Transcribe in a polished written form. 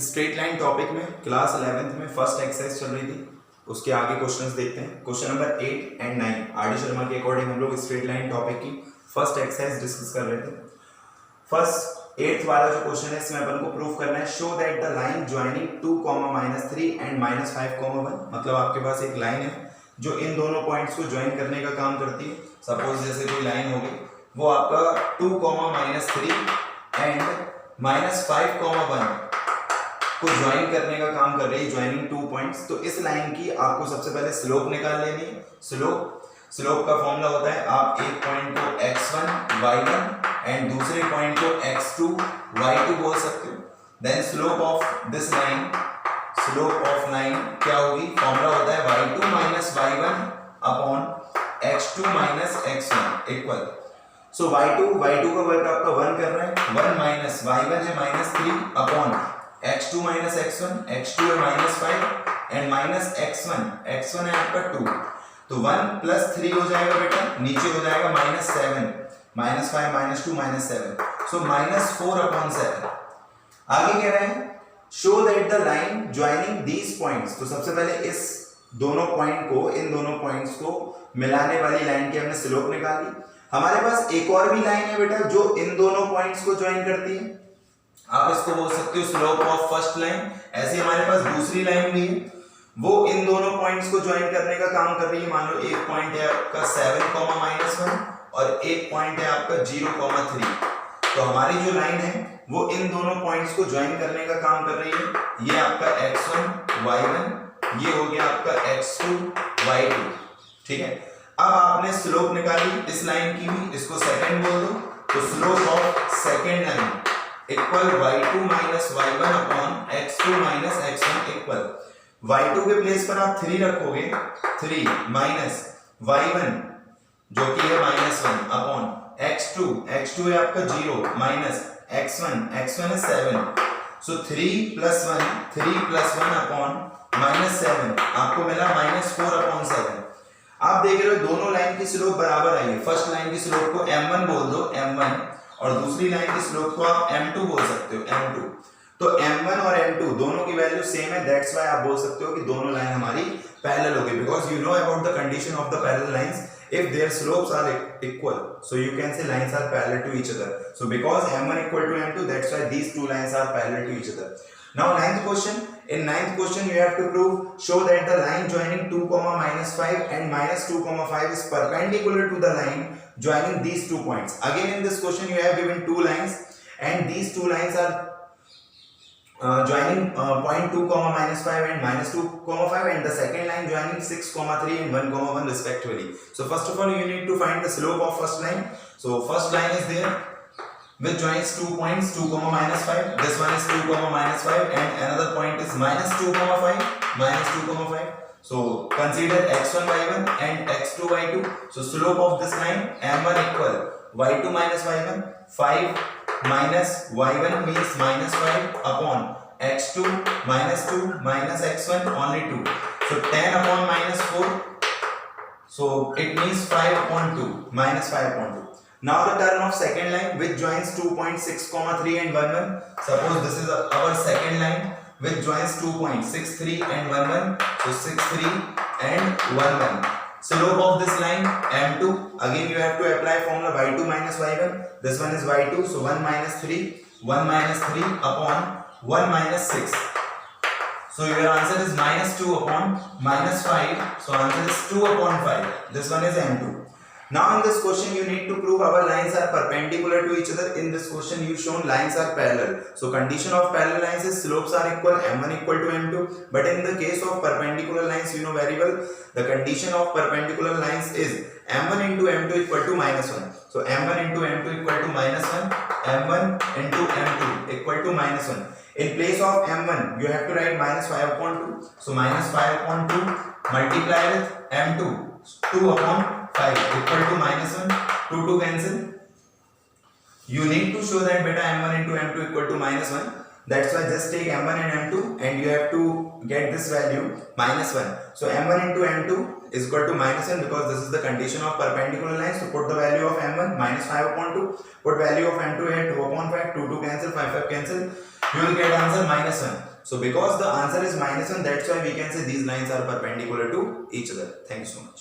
Straight line topic में class 11th में first exercise चल रही थी, उसके आगे क्वेश्चंस देखते हैं। Question number 8 and 9 RD. Sharma के अकॉर्डिंग हम लोग स्ट्रेट लाइन टॉपिक की फर्स्ट एक्सरसाइज डिस्कस कर रहे थे। फर्स्ट 8th वाला जो क्वेश्चन है इसमें अपन को प्रूव करना है, show that the line joining 2, -3 and -5, 1, मतलब आपके पास एक लाइन है जो इन दोनों पॉइंट्स को ज्वाइन करने का काम करती है। सपोज जैसे कोई लाइन हो गई, वो आपका 2, -3 एंड -5, 1 को ज्वाइन करने का काम कर रही है, ज्वाइनिंग 2 पॉइंट्स। तो इस लाइन की आपको सबसे पहले स्लोप निकाल लेनी है। स्लोप का फॉर्मूला होता है, आप एक पॉइंट को x1 y1 एंड दूसरे पॉइंट को x2 y2 बोल सकते हो। Then slope of this line, slope of line क्या होगी, फॉर्मूला होता है y2 - y1 upon x2 - x1 equal. सो y2 का वर्क आपका 1 कर रहा है, 1 - y1 है -3 अपॉन x2 - x1, x2 है -5 एंड -x1 है आपका 2। तो 1 + 3 हो जाएगा बेटा, नीचे हो जाएगा -7, -5 - 2 -7, सो -4/7। आगे कह रहे हैं show that the line joining these points. तो सबसे पहले इस दोनों पॉइंट को, इन दोनों पॉइंट्स को मिलाने वाली लाइन की हमने स्लोप निकाली। हमारे पास एक और भी लाइन है बेटा जो इन दोनों पॉइंट्स को ज्वाइन करती है, आप इसको बोल सकते हो स्लोप ऑफ फर्स्ट लाइन। ऐसे हमारे पास दूसरी लाइन भी है, वो इन दोनों पॉइंट्स को ज्वाइन करने का काम कर रही है। मान लो एक पॉइंट है आपका 7, -1 और एक पॉइंट है आपका 0, 3। तो हमारी जो लाइन है वो इन दोनों पॉइंट्स को ज्वाइन करने का काम कर रही है। ये आपका x1 y1, ये हो गया आपका x2 y2, ठीक है। अब आपने स्लोप निकाली इस लाइन की भी, इसको सेकंड बोल दो। तो slope of second line equal y2 - y1 upon x2 - x1 equal y2 के प्लेस पर आप 3 रखोगे, 3 माइनस y1 जो कि है -1 अपॉन x2 है आपका 0 माइनस x1 है 7। सो 3 + 1 अपॉन -7 आपको मिला -4/7। आप देख रहे हो दोनों लाइन की स्लोप बराबर आई है। फर्स्ट लाइन की स्लोप को m1 बोल दो, m1, और दूसरी लाइन की स्लोप को आप m2 बोल सकते हो, m2। तो m1 और m2 दोनों की वैल्यू सेम है, दैट्स व्हाई आप बोल सकते हो कि दोनों लाइन हमारी पैरेलल होगी, because you know about the condition of the parallel lines, if their slopes are equal, so you can say lines are parallel to each other. So because m1 = m2, that's why these two lines are parallel to each other. Now ninth question, in ninth question you have to prove, show that the line joining 2, -5 and -2, 5 is perpendicular to the line joining these 2 points. Again in this question you have given 2 lines and these 2 lines are joining point 2, -5 and -2, 5, and the second line joining 6, 3 and 1, 1 respectively. So first of all you need to find the slope of first line. So first line is there which joins 2 points, 2, -5. This one is 2, -5 and another point is -2, 5. So consider x1 y1 and x2 y2. So slope of this line m1 equal y2 - y1, 5 minus y1 means -5 upon x2 -2 minus x1 only 2. So 10 upon -4. So it means 5/2, -5/2. Now the turn of second line which joins 2 points 6, 3 and 1, 1. Suppose this is our second line which joins 2 points 6, 3 and 1, 1. So 6, 3 and 1, 1. Slope of this line m2, again you have to apply formula y2 - y1. This one is y2, so 1 - 3 upon 1 - 6. So your answer is -2 upon -5. So answer is 2/5. This one is m2. Now in this question you need to prove our lines are perpendicular to each other. In this question you shown lines are parallel. So condition of parallel lines is slopes are equal, m1 = m2. But in the case of perpendicular lines you know very well the condition of perpendicular lines is m1 × m2 = -1. So m1 × m2 = -1, m1 × m2 = -1. In place of m1 you have to write -5/2. So -5/2 multiply with m2, 2/5 equal to -1, 2 cancel. You need to show that beta m1 × m2 = -1. That's why just take m1 and m2 and you have to get this value -1. So m1 × m2 is equal to -1 because this is the condition of perpendicular lines. So put the value of m1 -5/2. Put value of m2 here 2/5. 2 cancel, 5 cancel. You will get answer -1. So because the answer is -1, that's why we can say these lines are perpendicular to each other. Thank you so much.